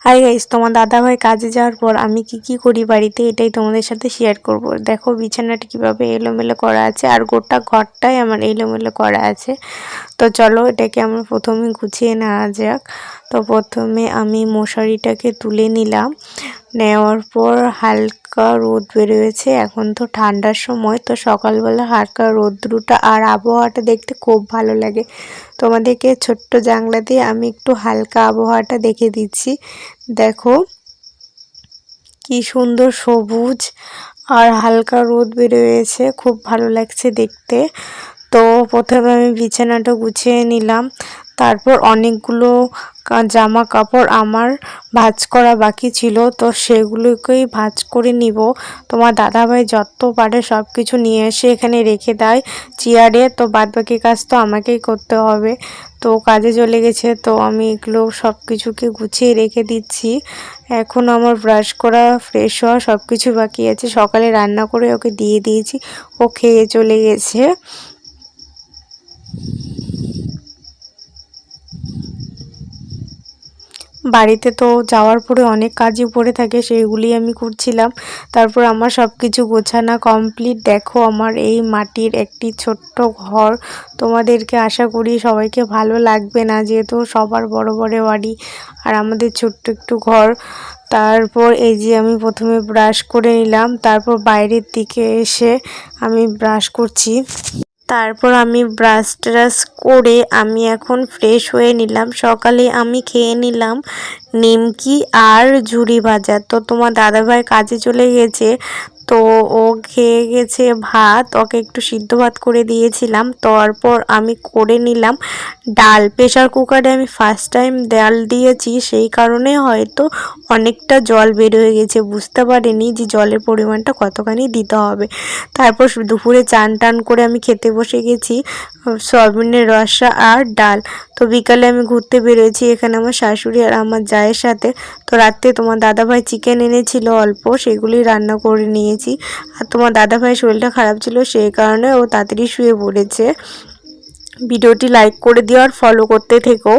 Hi guys, তোমার দাদাভাই কাজে যাওয়ার পর আমি কি করি বাড়িতে এটাই তোমাদের সাথে শেয়ার করব। দেখো বিছানাটা কিভাবে এলোমেলো করা আছে আর গোটা ঘরটাই আমার এলোমেলো করা আছে। তো চলো এটাকে আমরা প্রথমে গুছিয়ে নেওয়া যাক। তো প্রথমে আমি মশারিটাকে তুলে নিলাম, নেওয়ার পর হালকা রোদ বেরিয়েছে। এখন তো ঠান্ডার সময়, তো সকালবেলা হালকা রোদ্রুটা আর আবহাওয়াটা দেখতে খুব ভালো লাগে। তোমাদেরকে ছোট্ট জানলা দিয়ে আমি একটু হালকা আবহাওয়াটা দেখে দিচ্ছি। দেখো কি সুন্দর সবুজ আর হালকা রোদ বেরিয়েছে, খুব ভালো লাগছে দেখতে। তো প্রথমে আমি বিছানাটা গুছিয়ে নিলাম, তারপর অনেকগুলো জামা কাপড় আমার ভাঁজ করা বাকি ছিল, তো সেগুলোকেই ভাঁজ করে নিব। তোমার দাদাভাই যত পারে সব কিছু নিয়ে এসে এখানে রেখে দেয় চেয়ারে, তো বাদবাকি কাজ তো আমাকেই করতে হবে। তো কাজে চলে গেছে, তো আমি এগুলো সব কিছুকে গুছিয়ে রেখে দিচ্ছি। এখন আমার ব্রাশ করা, ফ্রেশ হওয়া সব কিছু বাকি আছে। সকালে রান্না করে ওকে দিয়ে দিয়েছি, ও খেয়ে চলে গেছে। বাড়িতে তো যাওয়ার পরে অনেক কাজই পড়ে থাকে, সেইগুলি আমি করছিলাম। তারপর আমার সব কিছু গোছানো কমপ্লিট। দেখো আমার এই মাটির একটি ছোট্ট ঘর, তোমাদেরকে আশা করি সবাইকে ভালো লাগবে না, যেহেতু সবার বড় বড় বাড়ি আর আমাদের ছোট্ট একটু ঘর। তারপর এই যে আমি প্রথমে ব্রাশ করে নিলাম, তারপর বাইরের দিকে এসে আমি ব্রাশ করছি। তারপর আমি ব্রাশ ট্রাশ করে আমি এখন ফ্রেশ হয়ে নিলাম। সকালে আমি খেয়ে নিলাম নিমকি আর ঝুরি ভাজা। তো তোমার দাদাভাই কাজে চলে গেছে, তো ও খেয়ে গেছে ভাত, ওকে একটু সিদ্ধ ভাত করে দিয়েছিলাম। তারপর আমি করে নিলাম ডাল। প্রেশার কুকারে আমি ফার্স্ট টাইম ডাল দিয়েছি, সেই কারণে হয়তো অনেকটা জল বের হয়ে গেছে, বুঝতে পারিনি যে জলের পরিমাণটা কতখানি দিতে হবে। তারপর দুপুরে চান টান করে আমি খেতে বসে গেছি সয়াবিনের রসা আর ডাল। তো বিকালে আমি ঘুরতে বেরোয়েছি এখানে আমার শাশুড়ি আর আমার জায়ের সাথে। তো রাত্রে তোমার দাদাভাই চিকেন এনেছিল অল্প, সেগুলি রান্না করে নিয়েছি। আর তোমার দাদাভাইয়ের শরীরটা খারাপ ছিল, সেই কারণে ও তাড়াতাড়ি শুয়ে পড়েছে। ভিডিওটি লাইক করে দিও আর ফলো করতে থেকো।